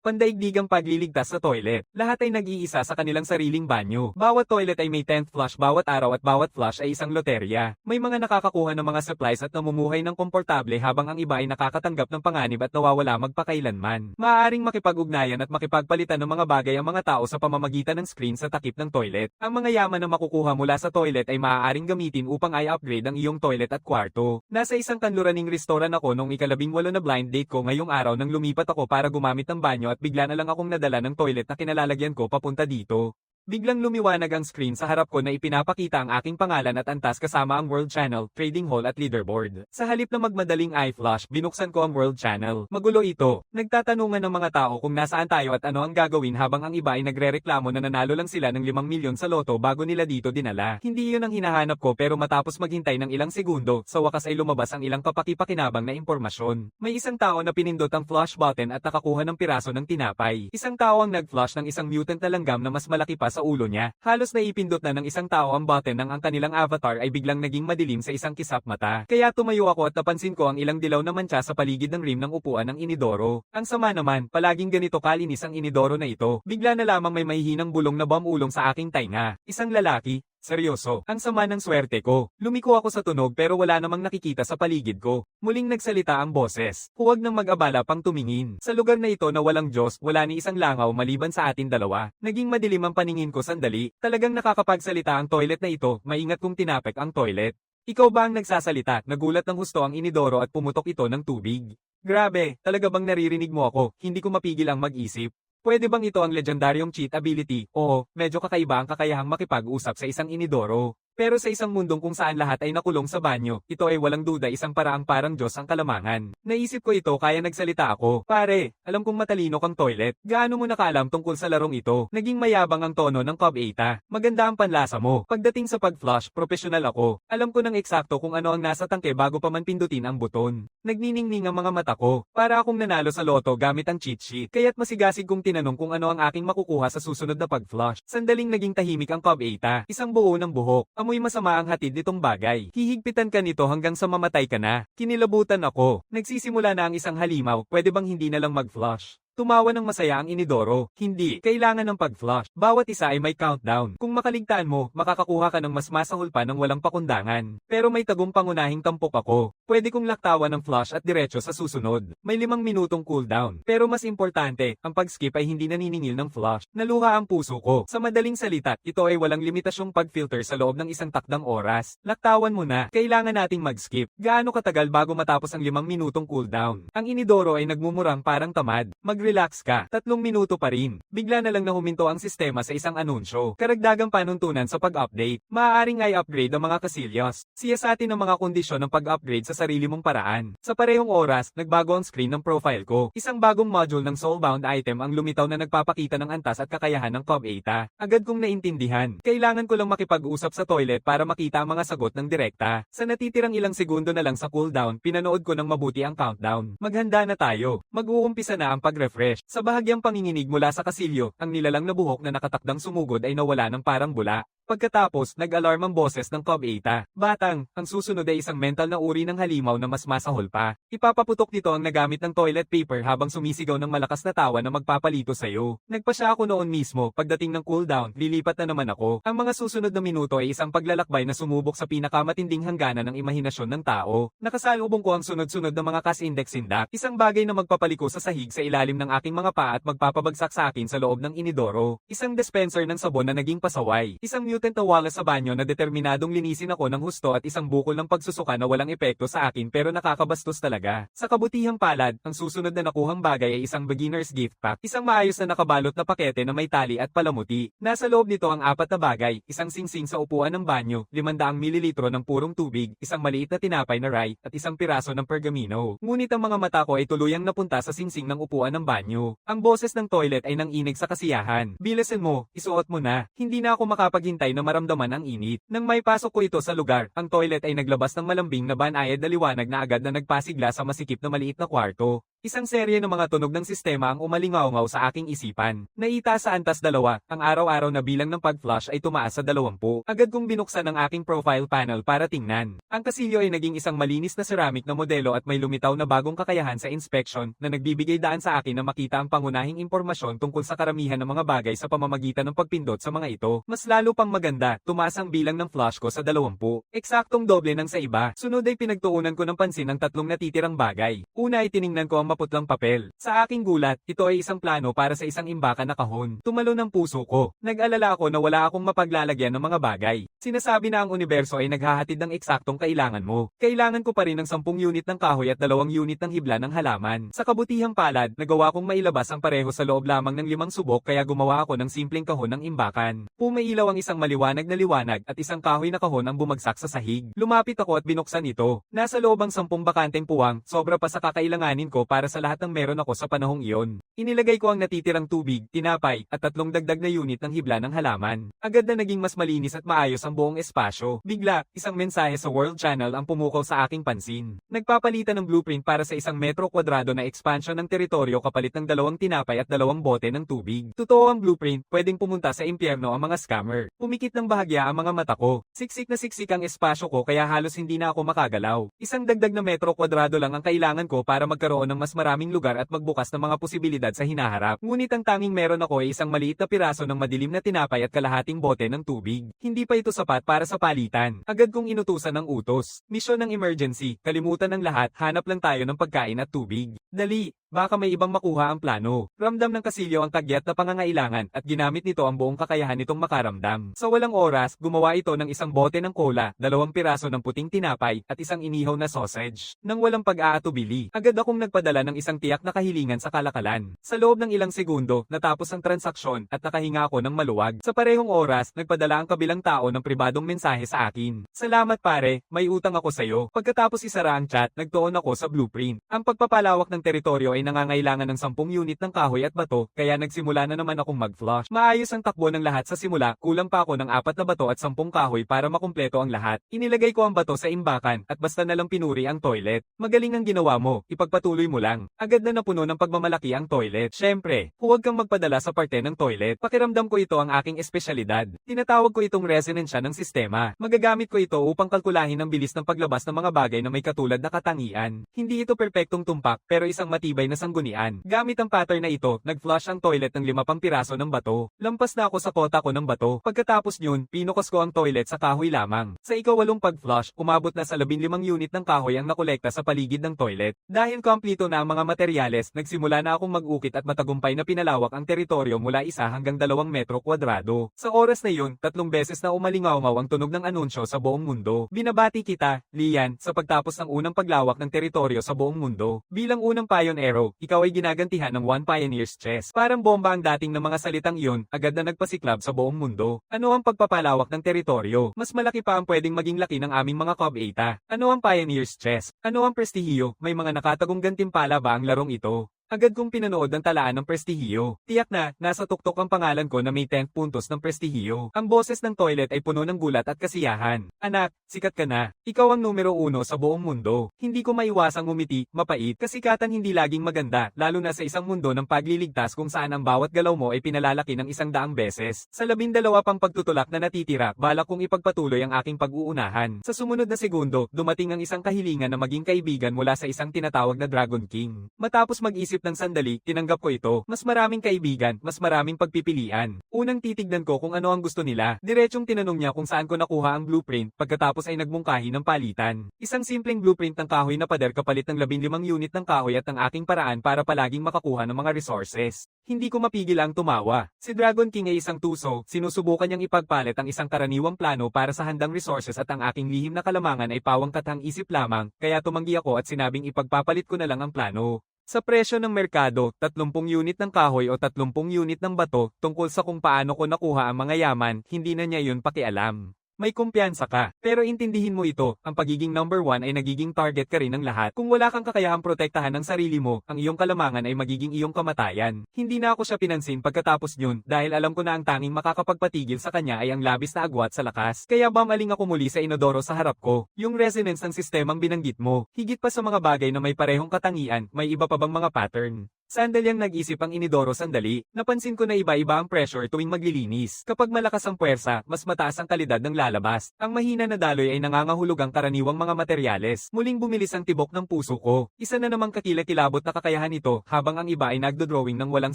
Pandaigdigang pagliligtas sa toilet. Lahat ay nag-iisa sa kanilang sariling banyo. Bawat toilet ay may 10th flush bawat araw at bawat flush ay isang loterya. May mga nakakakuha ng mga supplies at namumuhay ng komportable habang ang iba ay nakakatanggap ng panganib at nawawala magpakailanman. Maaaring makipag-ugnayan at makipagpalitan ng mga bagay ang mga tao sa pamamagitan ng screen sa takip ng toilet. Ang mga yaman na makukuha mula sa toilet ay maaaring gamitin upang i-upgrade ang iyong toilet at kwarto. Nasa isang kanluraning restoran ako nung ika-18 na blind date ko ngayong araw nang lumipat ako para gumamit ng banyo at bigla na lang akong nadala ng toilet na kinalalagyan ko papunta dito. Biglang lumiwanag ang screen sa harap ko na ipinapakita ang aking pangalan at antas kasama ang World Channel, Trading Hall at Leaderboard. Sa halip na magmadaling i-flush, binuksan ko ang World Channel. Magulo ito. Nagtatanungan ng mga tao kung nasaan tayo at ano ang gagawin habang ang iba ay nagrereklamo na nanalo lang sila ng 5 milyon sa loto bago nila dito dinala. Hindi iyon ang hinahanap ko pero matapos maghintay ng ilang segundo, sa wakas ay lumabas ang ilang kapakipakinabang na impormasyon. May isang tao na pinindot ang flush button at nakakuha ng piraso ng tinapay. Isang tao ang nag-flush ng isang mutant na langgam na mas malaki pa sa ulo niya. Halos naipindot na ng isang tao ang button nang ang kanilang avatar ay biglang naging madilim sa isang kisap mata. Kaya tumayo ako at napansin ko ang ilang dilaw na mantsa sa paligid ng rim ng upuan ng inidoro. Ang sama naman, palaging ganito kalinis ang inidoro na ito. Bigla na lamang may mahihinang bulong na bumulong sa aking tainga. Isang lalaki. Seryoso, ang sama ng swerte ko. Lumiko ako sa tunog pero wala namang nakikita sa paligid ko. Muling nagsalita ang boses. Huwag nang mag-abala pang tumingin. Sa lugar na ito na walang Diyos, wala ni isang langaw maliban sa atin dalawa. Naging madilim ang paningin ko sandali. Talagang nakakapagsalita ang toilet na ito, maingat kong tinapik ang toilet. Ikaw ba ang nagsasalita? Nagulat ng husto ang inidoro at pumutok ito ng tubig. Grabe, talaga bang naririnig mo ako? Hindi ko mapigil ang mag-isip. Pwede bang ito ang legendaryong cheat ability? Oo, medyo kakaiba ang kakayahang makipag-usap sa isang inidoro. Pero sa isang mundong kung saan lahat ay nakulong sa banyo, ito ay walang duda isang paraang parang Diyos ang kalamangan. Naisip ko ito kaya nagsalita ako. Pare, alam kong matalino kang toilet. Gaano mo nakaalam tungkol sa larong ito? Naging mayabang ang tono ng Cobb 8. Maganda ang panlasa mo. Pagdating sa pag-flush, profesional ako. Alam ko ng eksakto kung ano ang nasa tangke bago pa man pindutin ang buton. Nagniningning ang mga mata ko. Para akong nanalo sa loto gamit ang cheat sheet. Kaya't masigasig kong tinanong kung ano ang aking makukuha sa susunod na pag-flush. Sandaling naging tahimik ang Cobb 8. Isang buo ng buhok. Amoy masama ang hatid nitong bagay. Hihigpitan ka nito hanggang sa mamatay ka na. Kinilabutan ako. Nagsisimula na ang isang halimaw. Pwede bang hindi na lang mag-flush? Tumawa ng masaya ang inidoro. Hindi, kailangan ng pag-flush. Bawat isa ay may countdown. Kung makaligtaan mo, makakakuha ka ng mas masahol pa ng walang pakundangan. Pero may tagong pangunahing tampok ako. Pwede kong laktawan ng flush at diretso sa susunod. May 5 minutong cooldown. Pero mas importante, ang pag-skip ay hindi naniningil ng flush. Naluha ang puso ko. Sa madaling salita, ito ay walang limitasyong pag-filter sa loob ng isang takdang oras. Laktawan mo na. Kailangan nating mag-skip. Gaano katagal bago matapos ang 5 minutong cooldown? Ang inidoro ay nagmumurang parang tamad. Relax ka, 3 minuto pa rin. Bigla na lang nahuminto ang sistema sa isang anunsyo. Karagdagang panuntunan sa pag-update. Maaaring i-upgrade ang mga kasilyos. Siyasatin ang mga kondisyon ng pag-upgrade sa sarili mong paraan. Sa parehong oras, nagbago ang screen ng profile ko. Isang bagong module ng soulbound item ang lumitaw na nagpapakita ng antas at kakayahan ng Cobb 8. Agad kong naintindihan. Kailangan ko lang makipag-usap sa toilet para makita ang mga sagot ng direkta. Sa natitirang ilang segundo na lang sa cooldown, pinanood ko ng mabuti ang countdown. Maghanda na tayo. Mag-uumpisa na ang pag-refresh. Sa bahagyang panginginig mula sa kasilyo, ang nilalang na buhok na nakatakdang sumugod ay nawala ng parang bula. Pagkatapos, nag-alarm ang boses ng Cobb 8. Batang, ang susunod ay isang mental na uri ng halimaw na mas masahol pa. Ipapaputok nito ang nagamit ng toilet paper habang sumisigaw ng malakas na tawa na magpapalito sa'yo. Nagpasya ako noon mismo, pagdating ng cooldown, lilipat na naman ako. Ang mga susunod na minuto ay isang paglalakbay na sumubok sa pinakamatinding hangganan ng imahinasyon ng tao. Nakasalubong ko ang sunod-sunod na mga kas-index-indak, isang bagay na magpapaliko sa sahig sa ilalim ng aking mga paa at magpapabagsak sa akin sa loob ng inidoro. Isang dispenser ng sabon na naging pasaway. Isang mutant na wala sa banyo na determinadong linisin ako ng husto at isang bukol ng pagsusuka na walang epekto sa akin pero nakakabastos talaga. Sa kabutihang palad, ang susunod na nakuhang bagay ay isang beginner's gift pack, isang maayos na nakabalot na pakete na may tali at palamuti. Nasa loob nito ang 4 na bagay, isang singsing sa upuan ng banyo, 500 mililitro ng purong tubig, isang maliit na tinapay na rye, at isang piraso ng pergamino. Ngunit ang mga mata ko ay tuluyang napunta sa singsing ng upuan ng banyo. Ang boses ng toilet ay nanginig sa kasiyahan. Bilasin mo, isuot mo na. Hindi na ako makapaghintay na maramdaman ang init. Nang may pasok ko ito sa lugar, ang toilet ay naglabas ng malambing na banayad na liwanag na agad na nagpasigla sa masikip na maliit na kwarto. Isang serye ng mga tunog ng sistema ang umalingaw-ngaw sa aking isipan. Naita sa antas 2, ang araw-araw na bilang ng pag-flush ay tumaas sa 20. Agad kong binuksan ang aking profile panel para tingnan. Ang kasilyo ay naging isang malinis na ceramic na modelo at may lumitaw na bagong kakayahan sa inspection na nagbibigay daan sa akin na makita ang pangunahing impormasyon tungkol sa karamihan ng mga bagay sa pamamagitan ng pagpindot sa mga ito. Mas lalo pang maganda, tumaas ang bilang ng flush ko sa 20. Eksaktong doble ng sa iba. Sunod ay pinagtuunan ko ng pansin ang tatlong natitirang bagay. Una ay tiningnan ko ang maputlang papel. Sa aking gulat, ito ay isang plano para sa isang imbakan na kahon. Tumalon ang puso ko. Nag-alala ako na wala akong mapaglalagyan ng mga bagay. Sinasabi na ang universo ay naghahatid ng eksaktong kailangan mo. Kailangan ko pa rin ng 10 unit ng kahoy at 2 unit ng hibla ng halaman. Sa kabutihang palad, nagawa kong mailabas ang pareho sa loob lamang ng 5 subok kaya gumawa ako ng simpleng kahon ng imbakan. Pumailaw ang isang maliwanag na liwanag at isang kahoy na kahon ang bumagsak sa sahig. Lumapit ako at binuksan ito. Nasa loob ang 10 bakanteng puwang, sobra pa sa kakailanganin ko para sa lahat ng meron ako sa panahong iyon. Inilagay ko ang natitirang tubig, tinapay, at 3 dagdag na unit ng hibla ng halaman. Agad na naging mas malinis at maayos ang buong espasyo. Bigla, isang mensahe sa World Channel ang pumukaw sa aking pansin. Nagpapalitan ng blueprint para sa 1 metro kwadrado na expansion ng teritoryo kapalit ng 2 tinapay at 2 bote ng tubig. Totoo ang blueprint, pwedeng pumunta sa impyerno ang mga scammer. Pumikit ng bahagya ang mga mata ko. Siksik na siksik ang espasyo ko kaya halos hindi na ako makagalaw. Isang dagdag na metro kwadrado lang ang kailangan ko para magkaroon ng mas maraming lugar at magbukas ng mga posibilidad sa hinaharap. Ngunit ang tanging meron ako ay isang maliit na piraso ng madilim na tinapay at kalahating bote ng tubig. Hindi pa ito sapat para sa palitan. Agad kong inutusan ng utos. Misyon ng emergency, kalimutan ng lahat, hanap lang tayo ng pagkain at tubig. Dali! Baka may ibang makuha ang plano. Ramdam ng kasilyo ang tagyat na pangangailangan at ginamit nito ang buong kakayahan nitong makaramdam. Sa walang oras, gumawa ito ng 1 bote ng cola, 2 piraso ng puting tinapay, at 1 inihaw na sausage. Nang walang pag-aatubili, agad akong nagpadala ng isang tiyak na kahilingan sa kalakalan. Sa loob ng ilang segundo, natapos ang transaksyon at nakahinga ako ng maluwag. Sa parehong oras, nagpadala ang kabilang tao ng pribadong mensahe sa akin. Salamat pare, may utang ako sa'yo. Pagkatapos isara ang chat, nagtuon ako sa blueprint. Ang pagpapalawak ng teritoryo ay nangangailangan ng 10 unit ng kahoy at bato, kaya nagsimula na naman akong mag-flush. Maayos ang takbo ng lahat sa simula, kulang pa ako ng 4 na bato at 10 kahoy para makumpleto ang lahat. Inilagay ko ang bato sa imbakan, at basta na lang pinuri ang toilet. Magaling ang ginawa mo, ipagpatuloy mo lang. Agad na napuno ng pagmamalaki ang toilet. Syempre, huwag kang magpadala sa parte ng toilet. Pakiramdam ko ito ang aking espesyalidad. Tinatawag ko itong resonensya ng sistema. Magagamit ko ito upang kalkulahin ang bilis ng paglabas ng mga bagay na may katulad na katangian. Hindi ito perpektong tumpak, pero isang matibay na sanggunian. Gamit ang pattern na ito, nag-flush ang toilet ng 5 pang piraso ng bato. Lampas na ako sa kota ko ng bato. Pagkatapos nyun, pinukos ko ang toilet sa kahoy lamang. Sa ika-8 pag-flush, umabot na sa 15 unit ng kahoy ang nakolekta sa paligid ng toilet. Dahil kompleto na ang mga materyales, nagsimula na akong mag-ukit at matagumpay na pinalawak ang teritoryo mula 1 hanggang 2 metro kwadrado. Sa oras na yun, 3 beses na umalingaw-ngaw ang tunog ng anunsyo sa buong mundo. Binabati kita, Lian, sa pagtapos ng unang paglawak ng teritoryo sa buong mundo. Bilang unang pioneer, ikaw ay ginagantihan ng One Pioneer's Chest. Parang bomba ang dating ng mga salitang iyon, agad na nagpasiklab sa buong mundo. Ano ang pagpapalawak ng teritoryo? Mas malaki pa ang pwedeng maging laki ng aming mga Cob-Eta. Ano ang Pioneer's Chest? Ano ang prestihiyo? May mga nakatagong gantimpala ba ang larong ito? Agad kong pinanood ang talaan ng prestihiyo. Tiyak na, nasa tuktok ang pangalan ko na may 10 puntos ng prestihiyo. Ang boses ng toilet ay puno ng gulat at kasiyahan. Anak, sikat ka na. Ikaw ang numero 1 sa buong mundo. Hindi ko maiwasang ngumiti, mapait. Kasikatan hindi laging maganda, lalo na sa isang mundo ng pagliligtas kung saan ang bawat galaw mo ay pinalalaki ng 100 beses. Sa 12 pang pagtutulak na natitira, balak kong ipagpatuloy ang aking pag-uunahan. Sa sumunod na segundo, dumating ang isang kahilingan na maging kaibigan mula sa isang tinatawag na Dragon King. Matapos mag-isip ng sandali, tinanggap ko ito. Mas maraming kaibigan, mas maraming pagpipilian. Unang titignan ko kung ano ang gusto nila. Diretsong tinanong niya kung saan ko nakuha ang blueprint, pagkatapos ay nagmungkahi ng palitan. Isang simpleng blueprint ng kahoy na pader kapalit ng 15 unit ng kahoy at ang aking paraan para palaging makakuha ng mga resources. Hindi ko mapigil ang tumawa. Si Dragon King ay isang tuso, sinusubukan niyang ipagpalit ang isang karaniwang plano para sa handang resources at ang aking lihim na kalamangan ay pawang katang isip lamang, kaya tumanggi ako at sinabing ipagpapalit ko na lang ang plano. Sa presyo ng merkado, 30 unit ng kahoy o 30 unit ng bato, tungkol sa kung paano ko nakuha ang mga yaman, hindi na niya yun pakialam. may kumpiyansa ka. Pero intindihin mo ito, ang pagiging number 1 ay nagiging target ka rin ng lahat. Kung wala kang kakayahang protektahan ng sarili mo, ang iyong kalamangan ay magiging iyong kamatayan. Hindi na ako siya pinansin pagkatapos yun dahil alam ko na ang tanging makakapagpatigil sa kanya ay ang labis na agwat sa lakas. Kaya bumaling ako muli sa inodoro sa harap ko. Yung resonance ng sistemang binanggit mo, higit pa sa mga bagay na may parehong katangian, may iba pa bang mga pattern? Sandalyang nag-isip ang inidoro sandali, napansin ko na iba-iba ang pressure tuwing maglilinis. Kapag malakas ang puwersa, mas mataas ang kalidad ng lalabas. Ang mahina na daloy ay nangangahulog ang karaniwang mga materyales. Muling bumilis ang tibok ng puso ko. Isa na namang kakilakilabot na kakayahan ito, habang ang iba ay nagdodrawing ng walang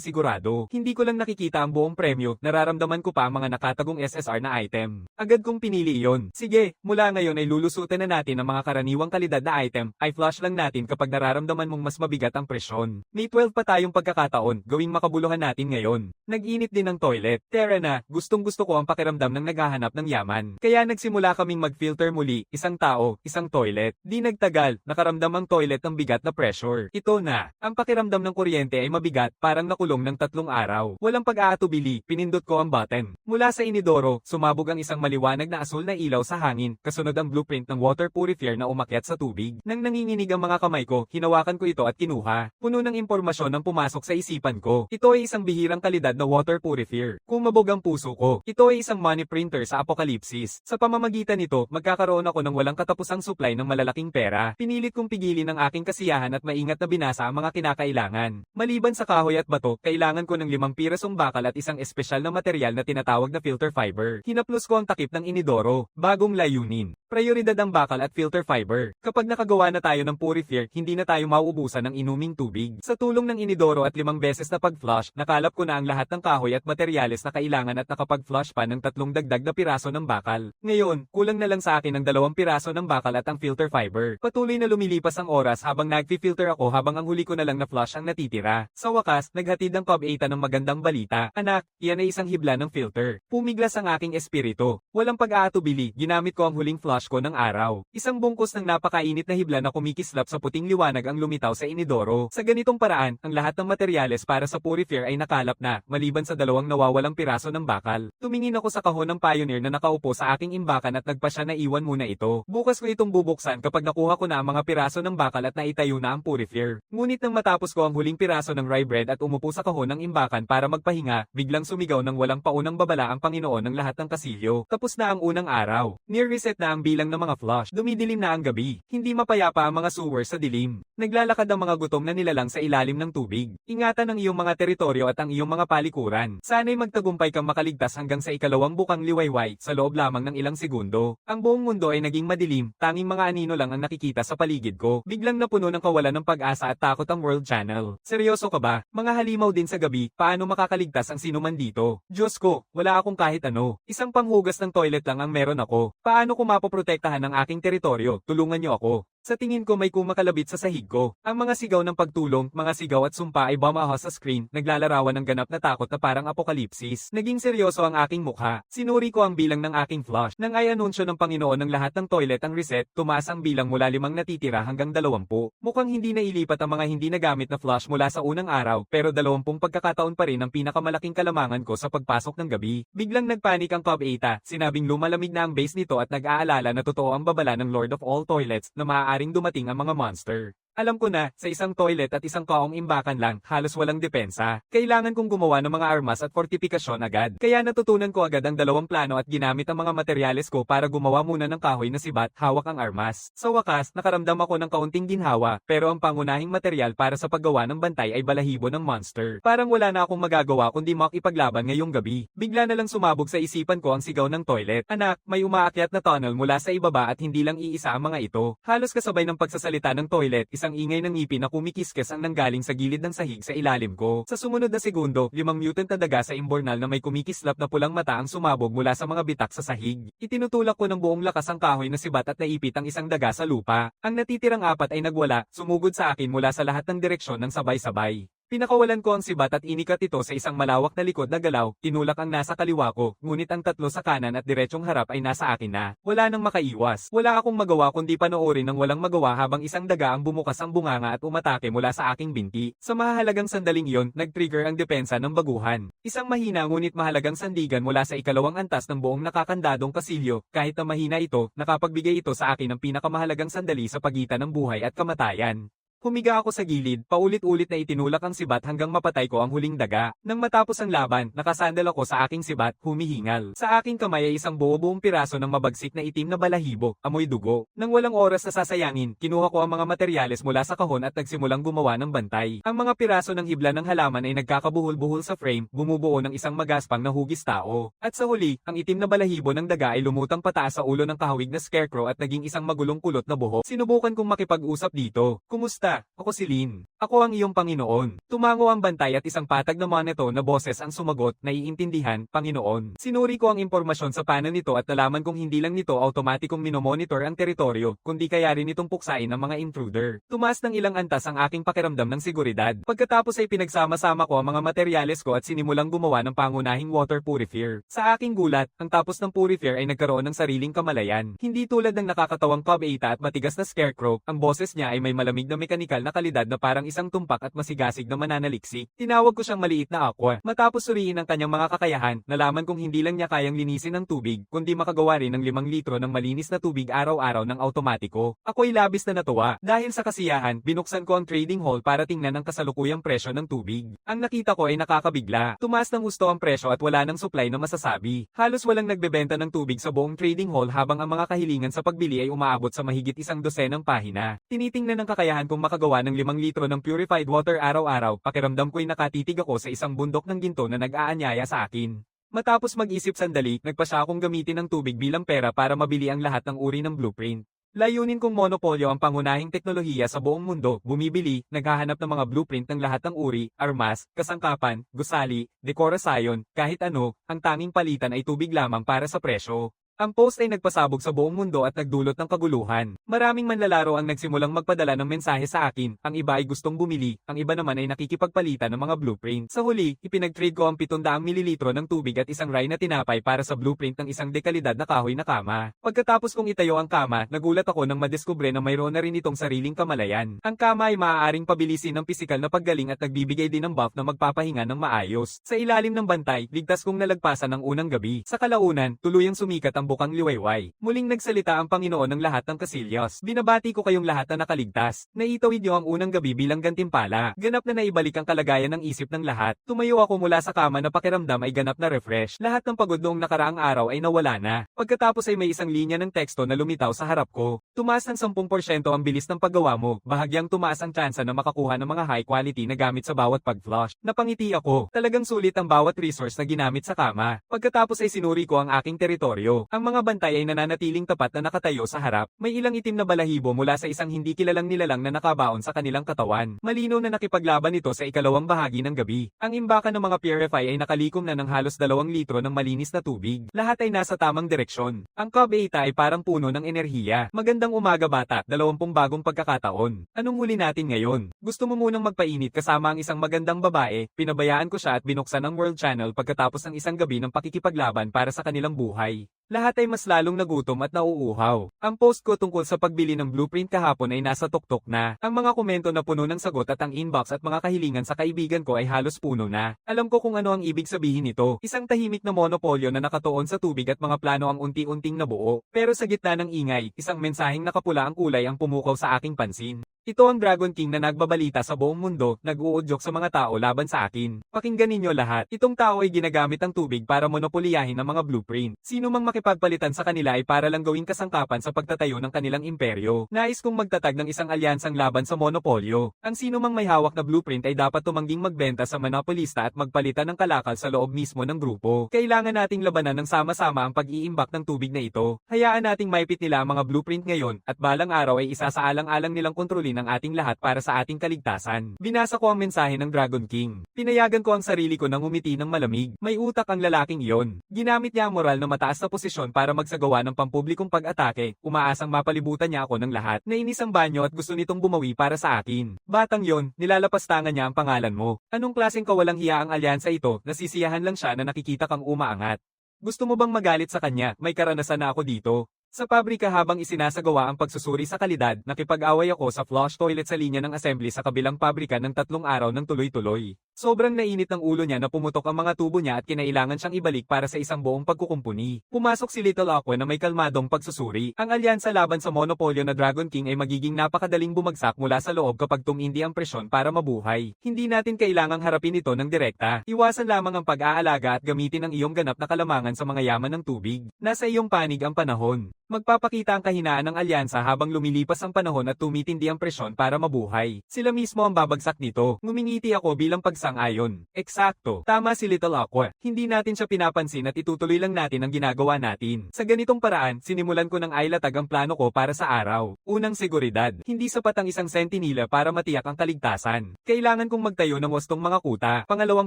sigurado. Hindi ko lang nakikita ang buong premyo, nararamdaman ko pa ang mga nakatagong SSR na item. Agad kong pinili iyon. Sige, mula ngayon ay lulusutin na natin ang mga karaniwang kalidad na item, ay flush lang natin kapag nararamdaman mong mas mabigat ang presyon. May 12 pa tayong pagkakataon, gawing makabuluhan natin ngayon. Nag-init din ang toilet. Tara na, gustong-gusto ko ang pakiramdam ng naghahanap ng yaman. Kaya nagsimula kaming mag-filter muli, isang tao, isang toilet. Di nagtagal, nakaramdam ang toilet ng bigat na pressure. Ito na, ang pakiramdam ng kuryente ay mabigat, parang nakulong ng 3 araw. Walang pag-aatubili, pinindot ko ang button. Mula sa inidoro, sumabog ang isang maliwanag na asul na ilaw sa hangin, kasunod ang blueprint ng water purifier na umakyat sa tubig. Nang nanginginig ang mga kamay ko, hinawakan ko ito at kinuha. Puno ng impormasyon ang pumasok sa isipan ko. Ito ay isang bihirang kalidad na water purifier. Kumabog ang puso ko. Ito ay isang money printer sa apokalipsis. Sa pamamagitan nito, magkakaroon ako ng walang katapusang supply ng malalaking pera. Pinilit kong pigilin ang aking kasiyahan at maingat na binasa ang mga kinakailangan. Maliban sa kahoy at bato, kailangan ko ng 5 pirasong bakal at isang espesyal na material na tinatawag na filter fiber. Hinaplos ko ang takip ng inidoro. Bagong layunin. Prioridad ang bakal at filter fiber. Kapag nakagawa na tayo ng purifier, hindi na tayo mauubusan ng inuming tubig. Sa tulong ng inidoro at 5 beses na pag-flush, nakalap ko na ang lahat ng kahoy at materyales na kailangan at nakapag-flush pa ng 3 dagdag na piraso ng bakal. Ngayon, kulang na lang sa akin ang 2 piraso ng bakal at ang filter fiber. Patuloy na lumilipas ang oras habang nag-filter ako habang ang huli ko na lang na flush ang natitira. Sa wakas, naghatid ang Cobb 8 ng magandang balita. Anak, iyan ay isang hibla ng filter. Pumiglas ang aking espiritu. Walang pag-aatubili, ginamit ko ang huling flush ko ng araw. Isang bungkus ng napakainit na hibla na kumikislap sa puting liwanag ang lumitaw sa inidoro. Sa ganitong paraan, ang lahat ng materyales para sa purifier ay nakalap na, maliban sa 2 nawawalang piraso ng bakal. Tumingin ako sa kahon ng Pioneer na nakaupo sa aking imbakan at nagpasya na iwan muna ito. Bukas ko itong bubuksan kapag nakuha ko na ang mga piraso ng bakal at naitayo na ang purifier. Ngunit nang matapos ko ang huling piraso ng rye bread at umupo sa kahon ng imbakan para magpahinga, biglang sumigaw ng walang paunang babala ang Panginoon ng lahat ng kasilyo. Tapos na ang unang araw. Near reset na ang bilang ng mga flush. Dumidilim na ang gabi. Hindi mapayapa ang mga sewers sa dilim. Naglalakad ang mga gutom na nilalang sa ilalim ng tubig. Ingatan ang iyong mga teritoryo at ang iyong mga palikuran. Sana'y magtagumpay kang makaligtas hanggang sa ikalawang bukang liwayway sa loob lamang ng ilang segundo. Ang buong mundo ay naging madilim, tanging mga anino lang ang nakikita sa paligid ko. Biglang napuno ng kawalan ng pag-asa at takot ang World Channel. Seryoso ka ba? Mga halimaw din sa gabi, paano makakaligtas ang sinuman dito? Diyos ko, wala akong kahit ano. Isang panghugas ng toilet lang ang meron ako. Paano ko mapoprotektahan ang aking teritoryo? Tulungan niyo ako. Sa tingin ko may kumakalabit sa sahig ko. Ang mga sigaw ng pagtulong, mga sigaw at sumpa ay bumahas sa screen, naglalarawan ng ganap na takot na parang apokalipsis. Naging seryoso ang aking mukha. Sinuri ko ang bilang ng aking flush. Nang ay anunsyo ng Panginoon ng lahat ng toilet ang reset, tumaas ang bilang mula 5 natitira hanggang 20. Mukhang hindi nailipat ang mga hindi nagamit na flush mula sa unang araw, pero 20 pagkakataon pa rin ang pinakamalaking kalamangan ko sa pagpasok ng gabi. Biglang nagpanik ang Cobb 8, sinabing lumalamig na ang base nito at nag-aalala na totoo ang babala ng Lord of all Toilets na maaaring dumating ang mga monster. Alam ko na, sa isang toilet at isang kaong imbakan lang, halos walang depensa. Kailangan kong gumawa ng mga armas at fortifikasyon agad. Kaya natutunan ko agad ang 2 plano at ginamit ang mga materyales ko para gumawa muna ng kahoy na sibat, hawak ang armas. Sa wakas, nakaramdam ako ng kaunting ginhawa, pero ang pangunahing material para sa paggawa ng bantay ay balahibo ng monster. Parang wala na akong magagawa kundi makipaglaban ngayong gabi. Bigla na lang sumabog sa isipan ko ang sigaw ng toilet. Anak, may umaakyat na tunnel mula sa ibaba at hindi lang iisa ang mga ito. Halos kasabay ng pagsasalita ng toilet, isang ingay ng ngipin na kumikiskes ang nanggaling sa gilid ng sahig sa ilalim ko. Sa sumunod na segundo, 5 mutant na daga sa imbornal na may kumikislap na pulang mata ang sumabog mula sa mga bitak sa sahig. Itinutulak ko ng buong lakas ang kahoy na sibat at naipit ang isang daga sa lupa. Ang natitirang 4 ay nagwala, sumugod sa akin mula sa lahat ng direksyon ng sabay-sabay. Pinakawalan ko ang sibat at inikat ito sa isang malawak na likod na galaw, tinulak ang nasa kaliwa ko, ngunit ang tatlo sa kanan at diretsyong harap ay nasa akin na. Wala nang makaiwas. Wala akong magawa kundi panoorin ng walang magawa habang isang daga ang bumukas ang bunganga at umatake mula sa aking binti. Sa mahalagang sandaling iyon, nag-trigger ang depensa ng baguhan. Isang mahina ngunit mahalagang sandigan mula sa ikalawang antas ng buong nakakandadong kasilyo, kahit na mahina ito, nakapagbigay ito sa akin ng pinakamahalagang sandali sa pagitan ng buhay at kamatayan. Humiga ako sa gilid, paulit-ulit na itinulak ang sibat hanggang mapatay ko ang huling daga. Nang matapos ang laban, nakasandal ako sa aking sibat, humihingal. Sa aking kamay ay isang buo-buong piraso ng mabagsik na itim na balahibo, amoy dugo. Nang walang oras na sasayangin, kinuha ko ang mga materyales mula sa kahon at nagsimulang gumawa ng bantay. Ang mga piraso ng hibla ng halaman ay nagkakabuhol-buhol sa frame, bumubuo ng isang magaspang na hugis tao. At sa huli, ang itim na balahibo ng daga ay lumutang pataas sa ulo ng kahawig na scarecrow at naging isang magulong kulot na buhok. Sinubukan kong makipag-usap dito. Kumusta? Ako si Lin. Ako ang iyong Panginoon. Tumango ang bantay at isang patag na monoto na boses ang sumagot, naiintindihan, Panginoon. Sinuri ko ang impormasyon sa panel nito at nalaman kong hindi lang nito automatikong minomonitor ang teritoryo, kundi kaya rin itong puksain ng mga intruder. Tumaas ng ilang antas ang aking pakiramdam ng seguridad. Pagkatapos ay pinagsama-sama ko ang mga materyales ko at sinimulang gumawa ng pangunahing water purifier. Sa aking gulat, ang tapos ng purifier ay nagkaroon ng sariling kamalayan. Hindi tulad ng nakakatawang Cobb 8 at matigas na scarecrow, ang boses niya ay may malamig na mekanikal na kalidad na parang isang tumpak at masigasig na mananaliksik. Tinawag ko siyang maliit na aqua. Matapos suriin ang kanyang mga kakayahan, nalaman kong hindi lang niya kayang linisin ng tubig, kundi makagawa rin ng 5 litro ng malinis na tubig araw-araw ng automatiko. Ako'y labis na natuwa. Dahil sa kasiyahan, binuksan ko ang trading hall para tingnan ang kasalukuyang presyo ng tubig. Ang nakita ko ay nakakabigla. Tumaas ng husto ang presyo at wala ng supply na masasabi. Halos walang nagbebenta ng tubig sa buong trading hall habang ang mga kahilingan sa pagbili ay umaabot sa mahigit 100 pahina. Tinitingnan ng kakayahan kong makagawa ng 5 litro ng purified water araw-araw, pakiramdam ko'y nakatitig ako sa isang bundok ng ginto na nag-aanyaya sa akin. Matapos mag-isip sandali, nagpasya akong gamitin ang tubig bilang pera para mabili ang lahat ng uri ng blueprint. Layunin kong monopolyo ang pangunahing teknolohiya sa buong mundo, bumibili, naghahanap ng mga blueprint ng lahat ng uri, armas, kasangkapan, gusali, dekorasyon, kahit ano, ang tanging palitan ay tubig lamang para sa presyo. Ang post ay nagpasabog sa buong mundo at nagdulot ng kaguluhan. Maraming manlalaro ang nagsimulang magpadala ng mensahe sa akin, ang iba ay gustong bumili, ang iba naman ay nakikipagpalitan ng mga blueprint. Sa huli, ipinag-trade ko ang 700 mililitro ng tubig at isang rye na tinapay para sa blueprint ng isang dekalidad na kahoy na kama. Pagkatapos kong itayo ang kama, nagulat ako nang madiskubre na mayroon na rin itong sariling kamalayan. Ang kama ay maaaring pabilisin ng pisikal na paggaling at nagbibigay din ng buff na magpapahinga ng maayos. Sa ilalim ng bantay, ligtas kong nalagpasan ng unang gabi. Sa kalaunan, tuluyang sumikat ang bukang liwayway. Muling nagsalita ang Panginoon ng lahat ng kasilyos. Binabati ko kayong lahat na nakaligtas. Naitawid niyo ang unang gabi bilang gantimpala. Ganap na naibalik ang kalagayan ng isip ng lahat. Tumayo ako mula sa kama na pakiramdam ay ganap na refresh. Lahat ng pagod noong nakaraang araw ay nawala na. Pagkatapos ay may isang linya ng teksto na lumitaw sa harap ko. Tumaas ng 10% ang bilis ng paggawa mo. Bahagyang tumaas ang tsansa na makakuha ng mga high quality na gamit sa bawat pag-flush. Napangiti ako. Talagang sulit ang bawat resource na ginamit sa kama. Pagkatapos ay sinuri ko ang aking teritoryo. Ang mga bantay ay nananatiling tapat na nakatayo sa harap. May ilang itim na balahibo mula sa isang hindi kilalang nilalang na nakabaon sa kanilang katawan. Malinaw na nakipaglaban ito sa ikalawang bahagi ng gabi. Ang imbakan ng mga purify ay nakalikom na ng halos 2 litro ng malinis na tubig. Lahat ay nasa tamang direksyon. Ang Cobb 8 ay parang puno ng enerhiya. Magandang umaga bata, 20 bagong pagkakataon. Anong huli natin ngayon? Gusto mo munang magpainit kasama ang isang magandang babae? Pinabayaan ko siya at binuksan ang World Channel pagkatapos ng isang gabi ng pakikipaglaban para sa kanilang buhay. Lahat ay mas lalong nagutom at nauuhaw. Ang post ko tungkol sa pagbili ng blueprint kahapon ay nasa tuktok na. Ang mga komento na puno ng sagot at ang inbox at mga kahilingan sa kaibigan ko ay halos puno na. Alam ko kung ano ang ibig sabihin nito. Isang tahimik na monopolyo na nakatuon sa tubig at mga plano ang unti-unting nabuo. Pero sa gitna ng ingay, isang mensaheng nakapula ang kulay ang pumukaw sa aking pansin. Ito ang Dragon King na nagbabalita sa buong mundo, nag-uudyok sa mga tao laban sa akin. Pakinggan ninyo lahat. Itong tao ay ginagamit ang tubig para monopoliyahin ang mga blueprint. Sino mang makipagpalitan sa kanila ay para lang gawing kasangkapan sa pagtatayo ng kanilang imperyo. Nais kong magtatag ng isang alyansang laban sa monopolyo. Ang sino mang may hawak na blueprint ay dapat tumangging magbenta sa monopolista at magpalitan ng kalakal sa loob mismo ng grupo. Kailangan nating labanan ng sama-sama ang pag-iimbak ng tubig na ito. Hayaan nating maipit nila ang mga blueprint ngayon at balang araw ay isasaalang-alang nilang kontrolin gagawin ang ating lahat para sa ating kaligtasan. Binasa ko ang mensahe ng Dragon King. Pinayagan ko ang sarili ko nang umiti ng malamig. May utak ang lalaking iyon. Ginamit niya ang moral na mataas na posisyon para magsagawa ng pampublikong pag-atake, umaasang mapalibutan niya ako ng lahat. Nainis ang banyo at gusto nitong bumawi para sa akin. Batang yon, nilalapastangan niya ang pangalan mo. Anong klaseng kawalang hiya ang alyansa ito, nasisiyahan lang siya na nakikita kang umaangat. Gusto mo bang magalit sa kanya? May karanasan na ako dito. Sa pabrika habang isinasagawa ang pagsusuri sa kalidad, nakipag-away ako sa flush toilet sa linya ng assembly sa kabilang pabrika ng 3 araw ng tuloy-tuloy. Sobrang nainit ang ulo niya na pumutok ang mga tubo niya at kinailangan siyang ibalik para sa isang buong pagkukumpuni. Pumasok si Little Aqua na may kalmadong pagsusuri. Ang alyansa laban sa monopolyo na Dragon King ay magiging napakadaling bumagsak mula sa loob kapag tumindi ang presyon para mabuhay. Hindi natin kailangang harapin ito ng direkta. Iwasan lamang ang pag-aalaga at gamitin ang iyong ganap na kalamangan sa mga yaman ng tubig. Nasa iyong panig ang panahon. Magpapakita ang kahinaan ng alyansa habang lumilipas ang panahon at tumitindi ang presyon para mabuhay. Sila mismo ang babagsak nito. Ngumingiti ako bilang pagsang-ayon. Eksakto. Tama si Little Aqua. Hindi natin siya pinapansin at itutuloy lang natin ang ginagawa natin. Sa ganitong paraan, sinimulan ko ng ilatag ang plano ko para sa araw. Unang seguridad. Hindi sapat ang isang sentinela para matiyak ang kaligtasan. Kailangan kong magtayo ng wastong mga kuta. Pangalawang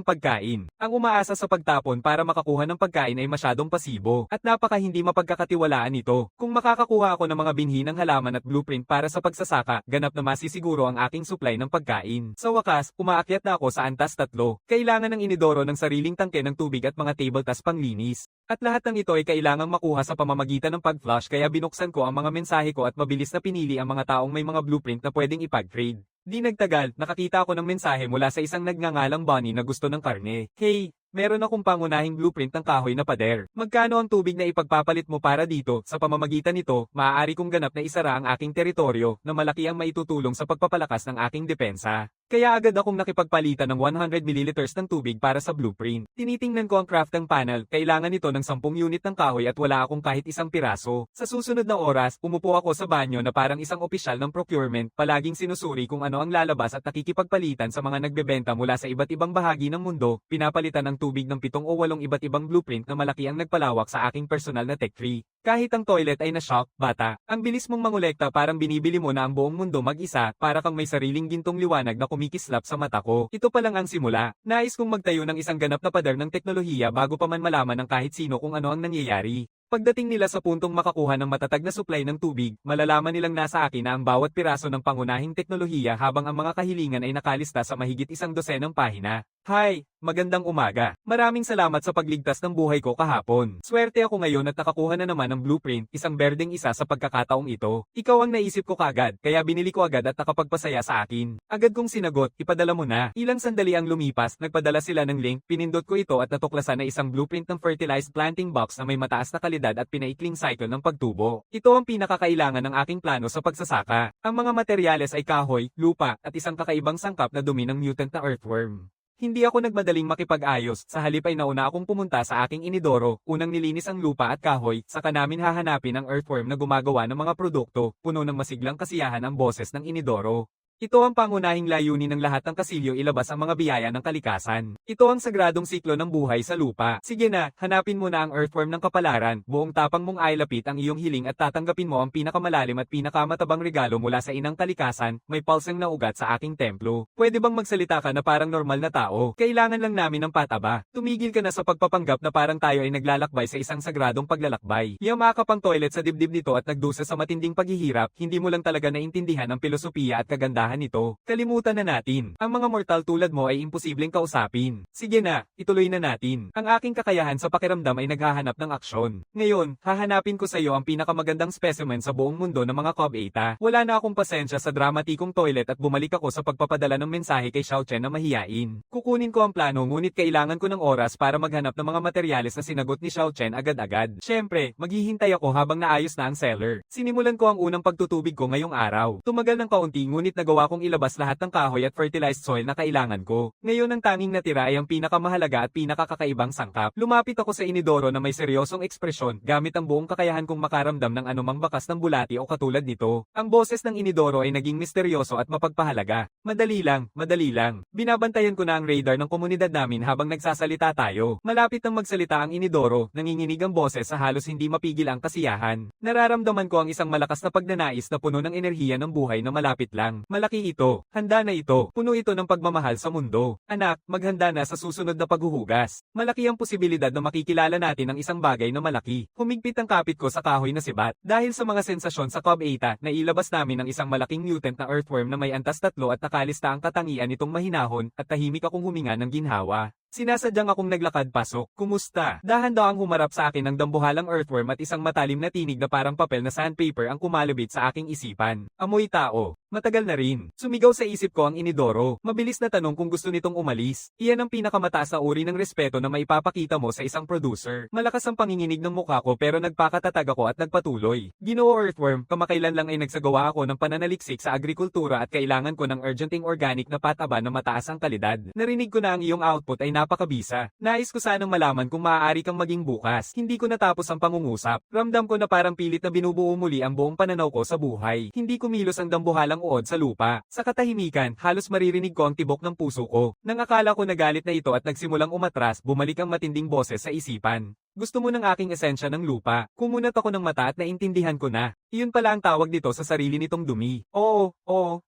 pagkain. Ang umaasa sa pagtapon para makakuha ng pagkain ay masyadong pasibo. At napaka hindi mapagkakatiwalaan ito. Kung makakakuha ako ng mga binhi ng halaman at blueprint para sa pagsasaka, ganap na masisiguro ang aking supply ng pagkain. Sa wakas, umaakyat na ako sa antas 3. Kailangan ng inidoro ng sariling tangke ng tubig at mga table tas panglinis. At lahat ng ito ay kailangang makuha sa pamamagitan ng pag-flush kaya binuksan ko ang mga mensahe ko at mabilis na pinili ang mga taong may mga blueprint na pwedeng ipag-trade. Di nagtagal, nakakita ako ng mensahe mula sa isang nagngangalang Bonnie na gusto ng karne. Hey! Meron akong pangunahing blueprint ng kahoy na pader. Magkano ang tubig na ipagpapalit mo para dito? Sa pamamagitan nito, maaari kong ganap na isara ang aking teritoryo na malaki ang maitutulong sa pagpapalakas ng aking depensa. Kaya agad akong nakipagpalitan ng 100 ml ng tubig para sa blueprint. Tinitingnan ko ang crafting panel, kailangan nito ng 10 unit ng kahoy at wala akong kahit isang piraso. Sa susunod na oras, umupo ako sa banyo na parang isang opisyal ng procurement, palaging sinusuri kung ano ang lalabas at nakikipagpalitan sa mga nagbebenta mula sa iba't ibang bahagi ng mundo, pinapalitan ng tubig ng 7 o 8 iba't ibang blueprint na malaki ang nagpalawak sa aking personal na tech tree. Kahit ang toilet ay na-shock, bata, ang bilis mong mangolekta parang binibili mo na ang buong mundo mag-isa, para kang may sariling gintong liwanag na kumikislap sa mata ko. Ito pa lang ang simula. Nais kong magtayo ng isang ganap na pader ng teknolohiya bago pa man malaman ng kahit sino kung ano ang nangyayari. Pagdating nila sa puntong makakuha ng matatag na supply ng tubig, malalaman nilang nasa akin na ang bawat piraso ng pangunahing teknolohiya habang ang mga kahilingan ay nakalista sa mahigit 100 pahina. Hi! Magandang umaga. Maraming salamat sa pagligtas ng buhay ko kahapon. Swerte ako ngayon at nakakuha na naman ng blueprint, isang berdeng isa sa pagkakataong ito. Ikaw ang naisip ko kagad, kaya binili ko agad at nakapagpasaya sa akin. Agad kong sinagot, ipadala mo na. Ilang sandali ang lumipas, nagpadala sila ng link, pinindot ko ito at natuklasan na isang blueprint ng fertilized planting box na may mataas na kalidad at pinaikling cycle ng pagtubo. Ito ang pinakakailangan ng aking plano sa pagsasaka. Ang mga materyales ay kahoy, lupa, at isang kakaibang sangkap na dumi ng mutant na earthworm. Hindi ako nagmadaling makipag-ayos, sa halip ay nauna akong pumunta sa aking inidoro, unang nilinis ang lupa at kahoy, saka namin hahanapin ang earthworm na gumagawa ng mga produkto, puno ng masiglang kasiyahan ang boses ng inidoro. Ito ang pangunahing layunin ng lahat ng kasilyo, ilabas ang mga biyaya ng kalikasan. Ito ang sagradong siklo ng buhay sa lupa. Sige na, hanapin mo na ang earthworm ng kapalaran, buong tapang mong ailapit ang iyong hiling at tatanggapin mo ang pinakamalalim at pinakamatabang regalo mula sa inang kalikasan, may pulseng na ugat sa aking templo. Pwede bang magsalita ka na parang normal na tao? Kailangan lang namin ng pataba. Tumigil ka na sa pagpapanggap na parang tayo ay naglalakbay sa isang sagradong paglalakbay. Yamakap ang toilet sa dibdib nito at nagdusa sa matinding paghihirap, hindi mo lang talaga naintindihan ang filosofiya at kagandahan nito. Kalimutan na natin. Ang mga mortal tulad mo ay imposibleng kausapin. Sige na, ituloy na natin. Ang aking kakayahan sa pakiramdam ay naghahanap ng aksyon. Ngayon, hahanapin ko sa iyo ang pinakamagandang specimen sa buong mundo ng mga Cobeta. Wala na akong pasensya sa dramatikong toilet at bumalik ako sa pagpapadala ng mensahe kay Xiao Chen na mahiyain. Kukunin ko ang plano ngunit kailangan ko ng oras para maghanap ng mga materyales na sinagot ni Xiao Chen agad-agad. Siyempre, maghihintay ako habang naayos na ang seller. Sinimulan ko ang unang pagtutubig ko ngayong araw. Tumagal ng kaunti ngunit nagawa kong ilabas lahat ng kahoy at fertilized soil na kailangan ko. Ngayon ang tanging natira ay ang pinakamahalaga at pinakakakaibang sangkap. Lumapit ako sa inidoro na may seryosong ekspresyon, gamit ang buong kakayahan kong makaramdam ng anumang bakas ng bulati o katulad nito. Ang boses ng inidoro ay naging misteryoso at mapagpahalaga. Madali lang, madali lang. Binabantayan ko na ang radar ng komunidad namin habang nagsasalita tayo. Malapit nang magsalita ang inidoro, nanginginig ang boses sa halos hindi mapigil ang kasiyahan. Nararamdaman ko ang isang malakas na pagnanais na puno ng enerhiya ng buhay na malapit lang. Malaki ito. Handa na ito. Puno ito ng pagmamahal sa mundo. Anak, maghanda na sa susunod na paghuhugas. Malaki ang posibilidad na makikilala natin ang isang bagay na malaki. Humigpit ang kapit ko sa kahoy na sibat. Dahil sa mga sensasyon sa Cob Eta, nailabas namin ang isang malaking mutant na earthworm na may antas 3 at nakalista ang katangian nitong mahinahon at tahimik akong huminga ng ginhawa. Sinasadyang akong naglakad pasok. Kumusta? Dahan-dahang humarap sa akin ang dambuhalang earthworm at isang matalim na tinig na parang papel na sandpaper ang kumalabit sa aking isipan. Amoy tao. Matagal na rin. Sumigaw sa isip ko ang inidoro. Mabilis na tanong kung gusto nitong umalis. Iyan ang pinakamataas na uri ng respeto na maipapakita mo sa isang producer. Malakas ang panginginig ng mukha ko pero nagpakatatag ako at nagpatuloy. Ginoo Earthworm, kamakailan lang ay nagsagawa ako ng pananaliksik sa agrikultura at kailangan ko ng urgenting organic na pataba na mataas ang kalidad. Narinig ko na ang iyong output ay napakabisa. Nais ko sanang malaman kung maaari kang maging bukas. Hindi ko natapos ang pangungusap. Ramdam ko na parang pilit na binubuo muli ang buong pananaw ko sa buhay. Hindi kumilos ang dambuhalang uod sa lupa. Sa katahimikan, halos maririnig ko ang tibok ng puso ko. Nang akala ko nagalit na ito at nagsimulang umatras, bumalik ang matinding boses sa isipan. Gusto mo ng aking esensya ng lupa. Kumunat ako ng mata at naintindihan ko na. Iyon pala ang tawag dito sa sarili nitong dumi. Oo,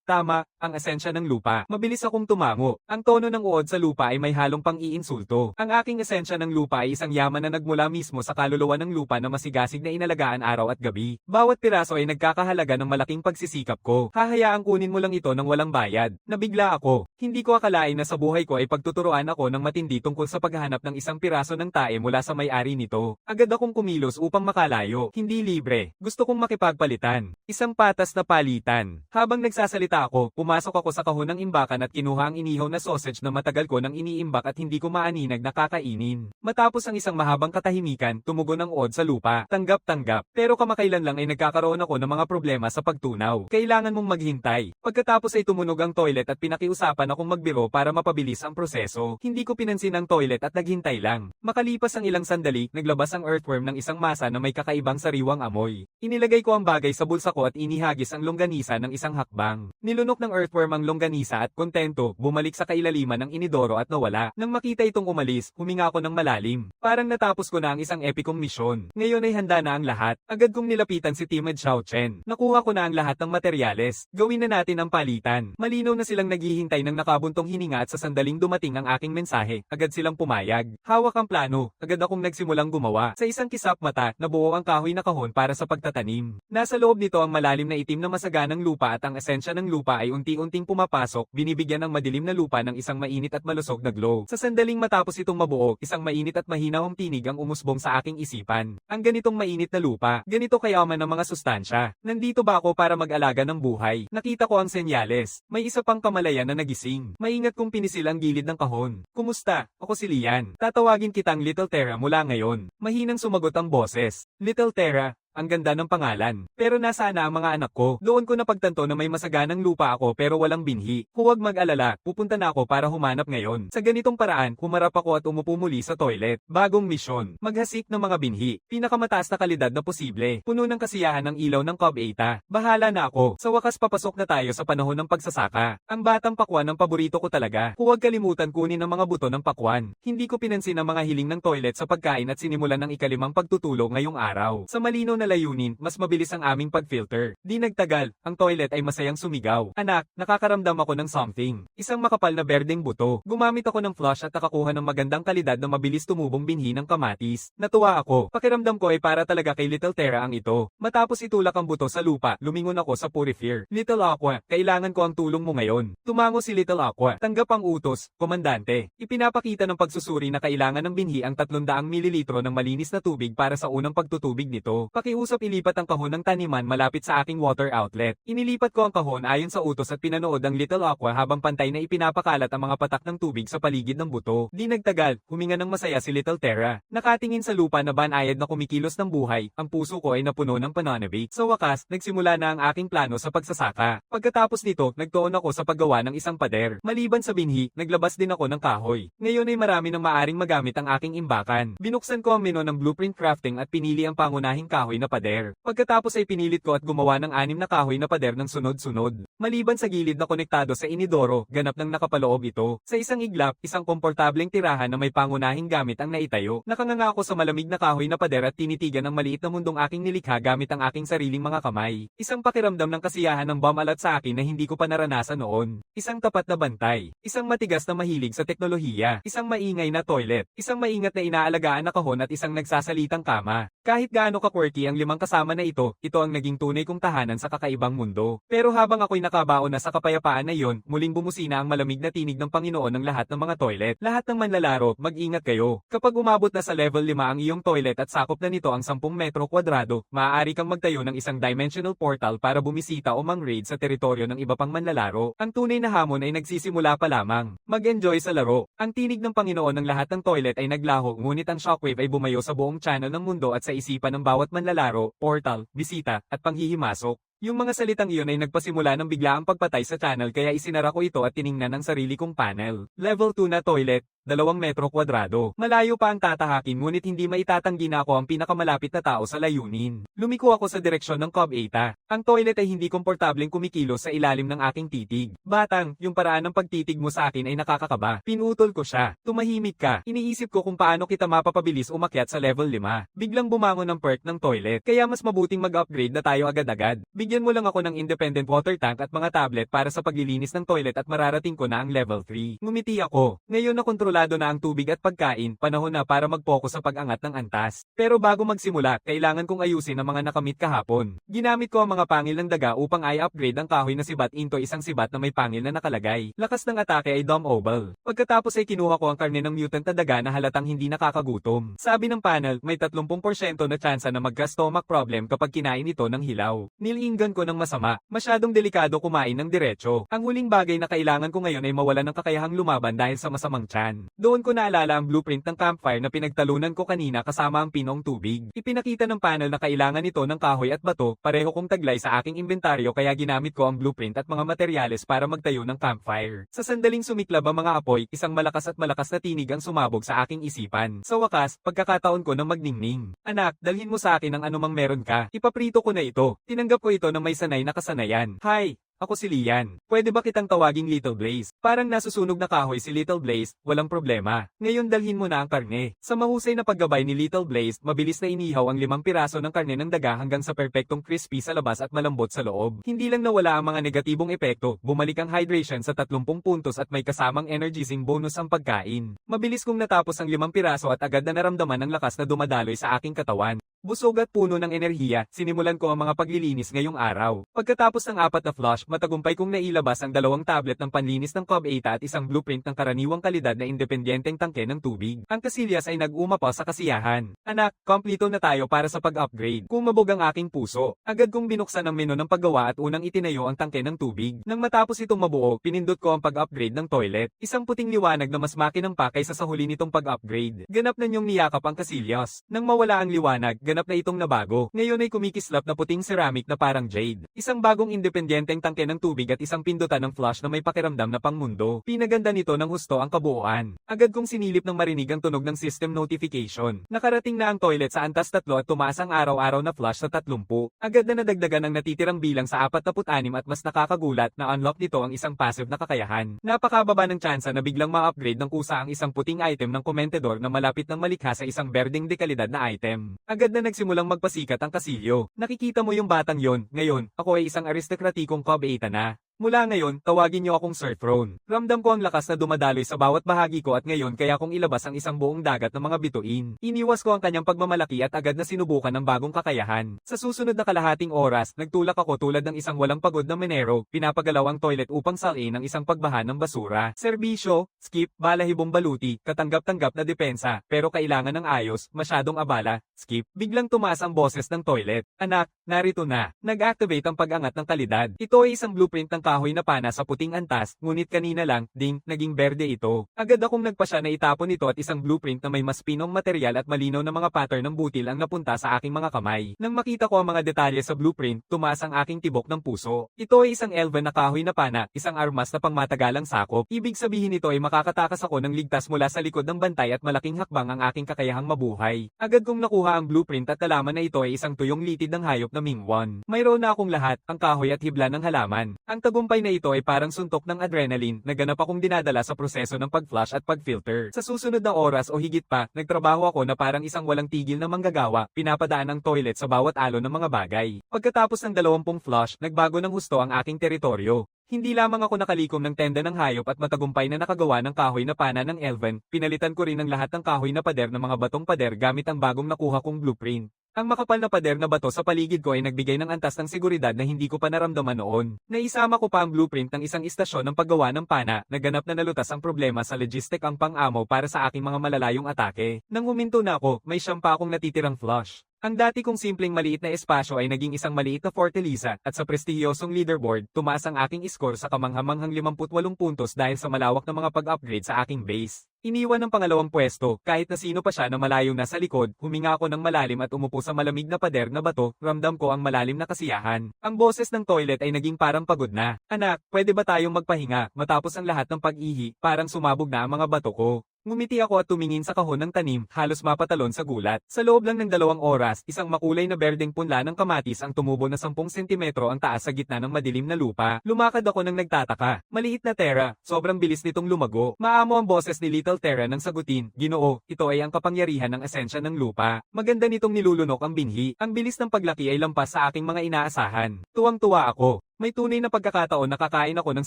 tama, ang esensya ng lupa. Mabilis akong tumango. Ang tono ng uod sa lupa ay may halong pang-iinsulto. Ang aking esensya ng lupa ay isang yaman na nagmula mismo sa kaluluwa ng lupa na masigasig na inalagaan araw at gabi. Bawat piraso ay nagkakahalaga ng malaking pagsisikap ko. Hahayaang kunin mo lang ito ng walang bayad. Nabigla ako. Hindi ko akalain na sa buhay ko ay pagtuturuan ako ng matindi tungkol sa paghahanap ng isang piraso ng tae mula sa may-ari nito. Agad akong kumilos upang makalayo. Hindi libre. Gusto kong makipagpalitan. Isang patas na palitan. Habang nagsasalita ako, pumasok ako sa kahon ng imbakan at kinuha ang inihaw na sausage na matagal ko nang iniimbak at hindi ko maaninag na kakainin. Matapos ang isang mahabang katahimikan, tumugon ang uod sa lupa. Tanggap-tanggap. Pero kamakailan lang ay nagkakaroon ako ng mga problema sa pagtunaw. Kailangan mong maghintay. Pagkatapos ay tumunog ang toilet at pinakiusapan akong magbiro para mapabilis ang proseso. Hindi ko pinansin ang toilet at naghintay lang. Makalipas ang ilang sandali, naglabas ang earthworm ng isang masa na may kakaibang sariwang amoy. Inilagay ko ang bagay sa bulsa ko at inihagis ang longganisa ng isang hakbang. Nilunok ng earthworm ang longganisa at kontento, bumalik sa kailaliman ng inidoro at nawala. Nang makita itong umalis, huminga ako ng malalim. Parang natapos ko na ang isang epikong misyon. Ngayon ay handa na ang lahat. Agad kong nilapitan si Timid Xiao Chen. Nakuha ko na ang lahat ng materyales. Gawin na natin ang palitan. Malinaw na silang naghihintay ng nakabuntong hininga at sa sandaling dumating ang aking mensahe. Agad silang pumayag. Hawak ang plano. Agad akong nagsimulang gumawa. Sa isang kisap mata, nabuo ang kahoy na kahon para sa pagtatanim. Nasa loob nito ang malalim na itim na masaganang lupa at ang esensya ng lupa ay unti-unting pumapasok, binibigyan ng madilim na lupa ng isang mainit at malusog na glow. Sa sandaling matapos itong mabuo, isang mainit at mahinahong tinig ang umusbong sa aking isipan. Ang ganitong mainit na lupa, ganito kayaman ng mga sustansya. Nandito ba ako para mag-alaga ng buhay? Nakita ko ang senyales. May isa pang kamalayan na nagising. Maingat kong pinisil ang gilid ng kahon. Kumusta? Ako si Lian. Tatawagin kitang Little Terra mula ngayon. Mahinang sumagot ang boses. Little Terra. Ang ganda ng pangalan. Pero nasaan na ang mga anak ko? Doon ko napagtanto na may masaganang lupa ako pero walang binhi. Huwag mag-alala, pupunta na ako para humanap ngayon. Sa ganitong paraan, humarap ako at umupo muli sa toilet. Bagong misyon. Maghasik ng mga binhi. Pinakamataas na kalidad na posible. Puno ng kasiyahan ng ilaw ng Cob Eta. Bahala na ako. Sa wakas papasok na tayo sa panahon ng pagsasaka. Ang batang pakwan ang paborito ko talaga. Huwag kalimutan kunin ang mga buto ng pakwan. Hindi ko pinansin ang mga hiling ng toilet sa pagkain at sinimulan ng ikalimang pagtutulog ngayong araw. Sa malinaw na layunin, mas mabilis ang aming pag-filter. Di nagtagal, ang toilet ay masayang sumigaw. Anak, nakakaramdam ako ng something. Isang makapal na berdeng buto. Gumamit ako ng flush at nakakuha ng magandang kalidad na mabilis tumubong binhi ng kamatis. Natuwa ako. Pakiramdam ko ay para talaga kay Little Terra ang ito. Matapos itulak ang buto sa lupa, lumingon ako sa purifier. Little Aqua, kailangan ko ang tulong mo ngayon. Tumango si Little Aqua. Tanggap ang utos, komandante. Ipinapakita ng pagsusuri na kailangan ng binhi ang 300 mililitro ng malinis na tubig para sa unang pagtutubig nito. Pakiusap ilipat ang kahon ng taniman malapit sa aking water outlet. Inilipat ko ang kahon ayon sa utos at pinanood ang Little Aqua habang pantay na ipinapakalat ang mga patak ng tubig sa paligid ng buto. Di nagtagal, huminga ng masaya si Little Terra. Nakatingin sa lupa na banayad na kumikilos ng buhay, ang puso ko ay napuno ng pananabik. Sa wakas, nagsimula na ang aking plano sa pagsasaka. Pagkatapos nito, nagtuon ako sa paggawa ng isang pader. Maliban sa binhi, naglabas din ako ng kahoy. Ngayon ay marami nang maaring magamit ang aking imbakan. Binuksan ko ang menu ng blueprint crafting at pinili ang pangunahing kahoy na pader. Pagkatapos ay pinilit ko at gumawa ng 6 na kahoy na pader ng sunod-sunod. Maliban sa gilid na konektado sa inidoro, ganap ng nakapaloob ito. Sa isang iglap, isang komportableng tirahan na may pangunahing gamit ang naitayo. Nakanganga ako sa malamig na kahoy na pader at tinitigan ang maliit na mundong aking nilikha gamit ang aking sariling mga kamay. Isang pakiramdam ng kasiyahan ng bumalat sa akin na hindi ko pa naranasan noon. Isang tapat na bantay. Isang matigas na mahilig sa teknolohiya. Isang maingay na toilet. Isang maingat na inaalagaan na kahon at isang nagsasalitang kama. Kahit gaano ka-quirky ang 5 kasama na ito ang naging tunay kong tahanan sa kakaibang mundo. Pero habang ako'y nakabaon na sa kapayapaan na iyon, muling bumusina ang malamig na tinig ng Panginoon ng lahat ng mga toilet. Lahat ng manlalaro, mag-ingat kayo. Kapag umabot na sa level 5 ang iyong toilet at sakop na nito ang 10 metro kwadrado, maaari kang magtayo ng isang dimensional portal para bumisita o mang-raid sa teritoryo ng iba pang manlalaro. Ang tunay na hamon ay nagsisimula pa lamang. Mag-enjoy sa laro. Ang tinig ng Panginoon ng lahat ng toilet ay naglaho, ngunit ang shockwave ay bumayo sa buong channel ng mundo at sa isipan ng bawat manlalaro, portal, bisita, at panghihimasok. Yung mga salitang iyon ay nagpasimula ng biglaang pagpatay sa channel kaya isinara ko ito at tiningnan ang sarili kong panel. Level 2 na toilet, 2 metro kwadrado. Malayo pa ang tatahakin ngunit hindi maitatanggi na ako ang pinakamalapit na tao sa layunin. Lumiko ako sa direksyon ng Cobb 8. Ang toilet ay hindi komportableng kumikilos sa ilalim ng aking titig. Batang, yung paraan ng pagtitig mo sa akin ay nakakakaba. Pinutol ko siya. Tumahimik ka. Iniisip ko kung paano kita mapapabilis umakyat sa level 5. Biglang bumangon ang perk ng toilet. Kaya mas mabuting mag-upgrade na tayo agad-agad. Bigyan mo lang ako ng independent water tank at mga tablet para sa paglilinis ng toilet at mararating ko na ang level 3. Ngumiti ako. Ngayon na kontrolado na ang tubig at pagkain, panahon na para mag-focus sa pag-angat ng antas. Pero bago magsimula, kailangan kong ayusin ang mga nakamit kahapon. Ginamit ko ang mga pangil ng daga upang i-upgrade ang kahoy na sibat into isang sibat na may pangil na nakalagay. Lakas ng atake ay Dom Oval. Pagkatapos ay kinuha ko ang karne ng mutant na daga na halatang hindi nakakagutom. Sabi ng panel, may 30% na tsansa na magka-stomach problem kapag kinain ito ng hilaw. Nilingan ko ng masama. Masyadong delikado kumain ng diretso. Ang huling bagay na kailangan ko ngayon ay mawalan ng kakayahang lumaban dahil sa masamang tiyan. Doon ko naalala ang blueprint ng campfire na pinagtalunan ko kanina kasama ang pinong tubig. Ipinakita ng panel na kailangan ito ng kahoy at bato, pareho kong taglay sa aking inventaryo kaya ginamit ko ang blueprint at mga materyales para magtayo ng campfire. Sa sandaling sumiklab ang mga apoy, isang malakas na tinig ang sumabog sa aking isipan. Sa wakas, pagkakataon ko ng magningning. Anak, dalhin mo sa akin ang anumang meron ka. Ipaprito ko na ito. Tinanggap ko ito na may sanay na kasanayan. Hi! Ako si Lian. Pwede ba kitang tawaging Little Blaze? Parang nasusunog na kahoy si Little Blaze, walang problema. Ngayon dalhin mo na ang karne. Sa mahusay na paggabay ni Little Blaze, mabilis na inihaw ang 5 piraso ng karne ng daga hanggang sa perpektong crispy sa labas at malambot sa loob. Hindi lang nawala ang mga negatibong epekto, bumalik ang hydration sa 30 puntos at may kasamang energizing bonus ang pagkain. Mabilis kong natapos ang 5 piraso at agad na naramdaman ang lakas na dumadaloy sa aking katawan. Busog at puno ng enerhiya, sinimulan ko ang mga paglilinis ngayong araw. Pagkatapos ng 4 na flush, matagumpay kong nailabas ang 2 tablet ng panlinis ng Cobb 8 at isang blueprint ng karaniwang kalidad na independenteng tangke ng tubig. Ang kasilyas ay nag-uma pa sa kasiyahan. Anak, kompleto na tayo para sa pag-upgrade. Kumabog ang aking puso. Agad kong binuksan ang menu ng paggawa at unang itinayo ang tangke ng tubig. Nang matapos itong mabuo, pinindot ko ang pag-upgrade ng toilet. Isang puting liwanag na mas makinang pa kaysa sa huli nitong pag-upgrade. Ganap na niyong niyakap ang kasilyas. Nang mawala ang liwanag, ganap na itong nabago. Ngayon ay kumikislap na puting ceramic na parang jade. Isang bagong independenteng tangke ng tubig at isang pindutan ng flush na may pakiramdam na pangmundo. Pinaganda nito ng husto ang kabuuan. Agad kong sinilip ng marinig ang tunog ng system notification. Nakarating na ang toilet sa antas 3 at tumaas ang araw-araw na flush sa 30. Agad na nadagdagan ang natitirang bilang sa 46 at mas nakakagulat na unlock nito ang isang passive na kakayahan. Napakababa ng tsansa na biglang ma-upgrade ng kusa ang isang puting item ng komentador na malapit ng malikha sa isang berdeng dekalidad na item. Agad na nagsimulang magpasikat ang kasilyo. Nakikita mo yung batang yon. Ngayon, ako ay isang aristokratikong Cobb 8 na. Mula ngayon, tawagin niyo akong Sir Throne. Ramdam ko ang lakas na dumadaloy sa bawat bahagi ko at ngayon kaya kong ilabas ang isang buong dagat ng mga bituin. Iniwas ko ang kanyang pagmamalaki at agad na sinubukan ang bagong kakayahan. Sa susunod na kalahating oras, nagtulak ako tulad ng isang walang pagod na menero, pinapagalaw ang toilet upang salin ang isang pagbaha ng basura. Serbisyo, skip, balahibong baluti, katanggap-tanggap na depensa, pero kailangan ng ayos, masyadong abala, skip. Biglang tumaas ang boses ng toilet. Anak, narito na. Nag-activate ang pag-angat ng kalidad. Ito ay isang blueprint ng kahoy na pana sa puting antas, ngunit kanina lang, naging berde ito. Agad akong nagpasya na itapon ito at isang blueprint na may mas pinong material at malinaw na mga pattern ng butil ang napunta sa aking mga kamay. Nang makita ko ang mga detalye sa blueprint, tumaas ang aking tibok ng puso. Ito ay isang elven na kahoy na pana, isang armas na pangmatagalang sakop. Ibig sabihin nito ay makakatakas ako ng ligtas mula sa likod ng bantay at malaking hakbang ang aking kakayahang mabuhay. Agad kong nakuha ang blueprint at nalaman na ito ay isang tuyong litid ng hayop na Mingwan. Mayroon na akong lahat, ang kahoy at hibla ng halaman. Ang tagumpay na ito ay parang suntok ng adrenaline na ganap akong dinadala sa proseso ng pag-flush at pag-filter. Sa susunod na oras o higit pa, nagtrabaho ako na parang isang walang tigil na manggagawa, pinapadaan ang toilet sa bawat alon ng mga bagay. Pagkatapos ng 20 flush, nagbago ng husto ang aking teritoryo. Hindi lamang ako nakalikom ng tenda ng hayop at matagumpay na nakagawa ng kahoy na pana ng elven, pinalitan ko rin ang lahat ng kahoy na pader ng mga batong pader gamit ang bagong nakuha kong blueprint. Ang makapal na pader na bato sa paligid ko ay nagbigay ng antas ng seguridad na hindi ko pa naramdaman noon. Naisama ko pa ang blueprint ng isang istasyon ng paggawa ng pana, naganap na nalutas ang problema sa logistic ang pang-amo para sa aking mga malalayong atake. Nang huminto na ako, may siyam pa akong natitirang flush. Ang dati kong simpleng maliit na espasyo ay naging isang maliit na fortaleza at sa prestihiyosong leaderboard, tumaas ang aking score sa kamanghamanghang 58 puntos dahil sa malawak na mga pag-upgrade sa aking base. Iniwan ng pangalawang pwesto, kahit na sino pa siya na malayong nasa likod, huminga ako ng malalim at umupo sa malamig na pader na bato, ramdam ko ang malalim na kasiyahan. Ang boses ng toilet ay naging parang pagod na. Anak, pwede ba tayong magpahinga? Matapos ang lahat ng pag-ihi, parang sumabog na ang mga bato ko. Ngumiti ako at tumingin sa kahon ng tanim, halos mapatalon sa gulat. Sa loob lang ng 2 oras, isang makulay na berdeng punla ng kamatis ang tumubo na 10 sentimetro ang taas sa gitna ng madilim na lupa. Lumakad ako nang nagtataka. Maliit na Terra, sobrang bilis nitong lumago. Maamo ang boses ni Little Terra nang sagutin, Ginoo, ito ay ang kapangyarihan ng esensya ng lupa. Maganda nitong nilulunok ang binhi. Ang bilis ng paglaki ay lampas sa aking mga inaasahan. Tuwang-tuwa ako. May tunay na pagkakataon na kakain ako ng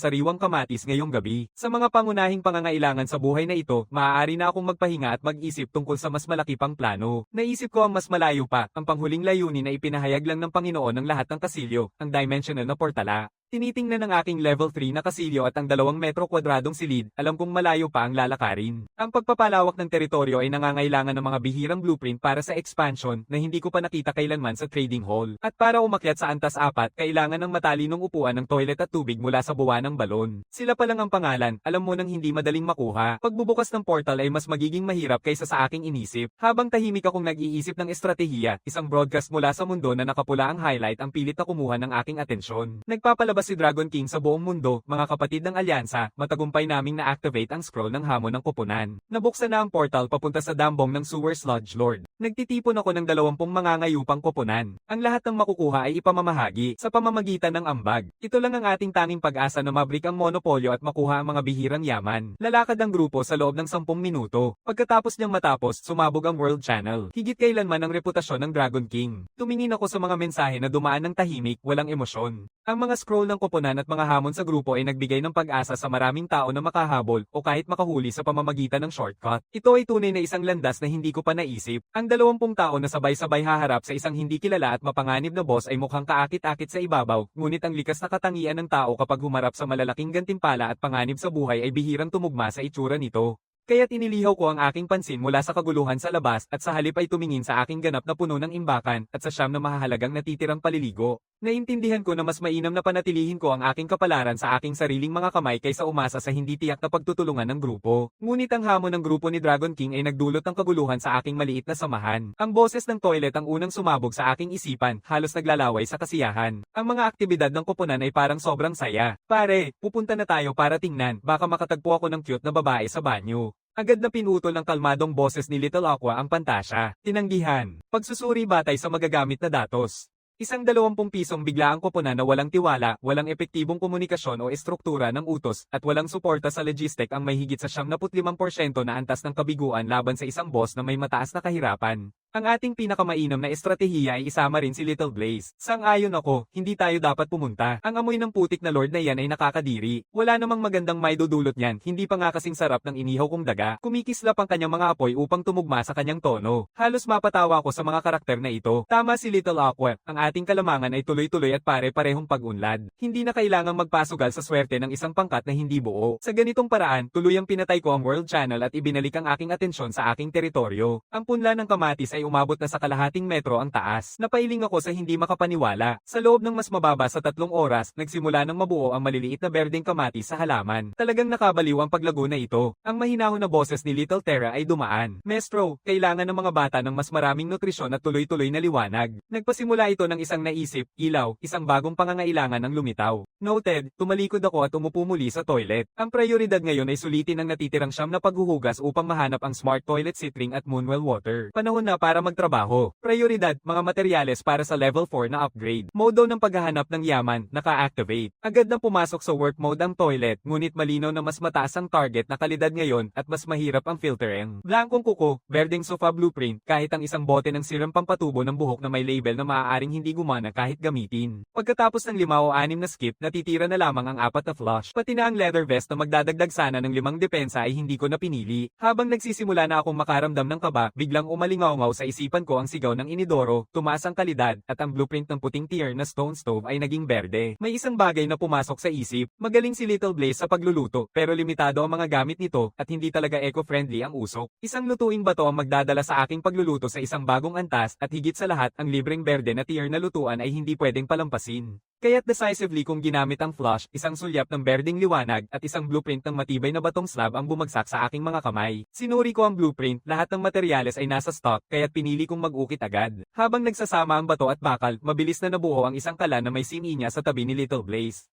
sariwang kamatis ngayong gabi. Sa mga pangunahing pangangailangan sa buhay na ito, maaari na akong magpahinga at mag-isip tungkol sa mas malaki pang plano. Naisip ko ang mas malayo pa, ang panghuling layunin na ipinahayag lang ng Panginoon ng lahat ng kasilyo, ang dimensional na portala. Tinitingnan ng aking level 3 na kasilyo at ang 2 metro kwadradong silid, alam kong malayo pa ang lalakarin. Ang pagpapalawak ng teritoryo ay nangangailangan ng mga bihirang blueprint para sa expansion na hindi ko pa nakita kailanman sa trading hall. At para umakyat sa antas 4, kailangan ng matalinong upuan ng toilet at tubig mula sa buwan ng balon. Sila pa lang ang pangalan, alam mo nang hindi madaling makuha. Pagbubukas ng portal ay mas magiging mahirap kaysa sa aking inisip. Habang tahimik akong nag-iisip ng estratehiya, isang broadcast mula sa mundo na nakapula ang highlight ang pilit na kumuha ng aking atensyon. Nagpapalabas si Dragon King sa buong mundo, mga kapatid ng alyansa, matagumpay naming na-activate ang scroll ng hamon ng koponan. Nabuksan na ang portal papunta sa dambong ng Sewer Sludge Lord. Nagtitipon ako ng 20 mangangayupang koponan. Ang lahat ng makukuha ay ipamamahagi sa pamamagitan ng ambag. Ito lang ang ating tanging pag-asa na mabrik ang monopolyo at makuha ang mga bihirang yaman. Lalakad ang grupo sa loob ng 10 minuto. Pagkatapos niyang matapos, sumabog ang World Channel. Higit kailanman ang reputasyon ng Dragon King. Tumingin ako sa mga mensahe na dumaan ng tahimik, walang emosyon. Ang mga scroll ng koponan at mga hamon sa grupo ay nagbigay ng pag-asa sa maraming tao na makahabol o kahit makahuli sa pamamagitan ng shortcut. Ito ay tunay na isang landas na hindi ko pa naisip. Ang 20 tao na sabay-sabay haharap sa isang hindi kilala at mapanganib na boss ay mukhang kaakit-akit sa ibabaw, ngunit ang likas na katangian ng tao kapag humarap sa malalaking gantimpala at panganib sa buhay ay bihirang tumugma sa itsura nito. Kaya't inilihaw ko ang aking pansin mula sa kaguluhan sa labas at sa halip ay tumingin sa aking ganap na puno ng imbakan at sa siyam na mahahalagang natitirang paliligo. Naintindihan ko na mas mainam na panatilihin ko ang aking kapalaran sa aking sariling mga kamay kaysa umasa sa hindi tiyak na pagtutulungan ng grupo. Ngunit ang hamon ng grupo ni Dragon King ay nagdulot ng kaguluhan sa aking maliit na samahan. Ang boses ng toilet ang unang sumabog sa aking isipan, halos naglalaway sa kasiyahan. Ang mga aktibidad ng koponan ay parang sobrang saya. Pare, pupunta na tayo para tingnan, baka makatagpo ako ng cute na babae sa banyo. Agad na pinutol ng kalmadong boses ni Little Aqua ang pantasya. Tinanggihan. Pagsusuri batay sa magagamit na datos. Isang 20 pisong bigla ang koponan na walang tiwala, walang epektibong komunikasyon o estruktura ng utos, at walang suporta sa logistic ang may higit sa 75% na antas ng kabiguan laban sa isang boss na may mataas na kahirapan. Ang ating pinakamainam na estratehiya ay isama rin si Little Blaze. Sang-ayon ako, hindi tayo dapat pumunta. Ang amoy ng putik na lord na yan ay nakakadiri. Wala namang magandang maidudulot niyan, hindi pa nga kasing sarap ng inihaw kong daga. Kumikislap ang kanyang mga apoy upang tumugma sa kanyang tono. Halos mapatawa ko sa mga karakter na ito. Tama si Little Aqua, ang ating kalamangan ay tuloy-tuloy at pare-parehong pag-unlad. Hindi na kailangang magpasugal sa swerte ng isang pangkat na hindi buo. Sa ganitong paraan, tuluyang pinatay ko ang World Channel at ibinalik ang aking atensyon sa aking teritoryo. Ang punla ng kamatis ay umabot na sa kalahating metro ang taas. Napailing ako sa hindi makapaniwala. Sa loob ng mas mababa sa 3 oras, nagsimula ng mabuo ang maliliit na berdeng kamatis sa halaman. Talagang nakabaliw ang paglago na ito. Ang mahinahon na boses ni Little Terra ay dumaan. Maestro, kailangan ng mga bata ng mas maraming nutrisyon at tuloy-tuloy na liwanag. Nagpasimula ito ng isang naisip, ilaw, isang bagong pangangailangan ng lumitaw. Noted, tumalikod ako at umupo muli sa toilet. Ang prioridad ngayon ay sulitin ang natitirang siyam na paghuhugas upang mahanap ang Smart Toilet Sitring at Moonwell Water. Panahon na para magtrabaho. Prioridad, mga materyales para sa level 4 na upgrade. Modo ng paghahanap ng yaman, naka-activate. Agad na pumasok sa work mode ang toilet, ngunit malinaw na mas mataas ang target na kalidad ngayon at mas mahirap ang filtering. Blankong kuko, berdeng sofa blueprint, kahit ang isang bote ng serum pampatubo ng buhok na may label na maaaring hindi gumana kahit gamitin. Pagkatapos ng 5 o 6 na skip, natitira na lamang ang 4 na flush. Pati na ang leather vest na magdadagdag sana ng 5 depensa ay hindi ko napinili. Habang nagsisimula na akong makaramdam ng kaba, biglang umalingaw-ngaw sa isipan ko ang sigaw ng inidoro, tumaas ang kalidad, at ang blueprint ng puting tier na stone stove ay naging berde. May isang bagay na pumasok sa isip, magaling si Little Blaze sa pagluluto, pero limitado ang mga gamit nito, at hindi talaga eco-friendly ang usok. Isang lutuing bato ang magdadala sa aking pagluluto sa isang bagong antas, at higit sa lahat, ang libreng berde na tier na lutuan ay hindi pwedeng palampasin. Kaya't decisively kung ginamit ang flush, isang sulyap ng berdeng liwanag, at isang blueprint ng matibay na batong slab ang bumagsak sa aking mga kamay. Sinuri ko ang blueprint, lahat ng materyales ay nasa stock, kaya't pinili kong mag-ukit agad. Habang nagsasama ang bato at bakal, mabilis na nabuo ang isang kala na may siminya sa tabi ni Little Blaze.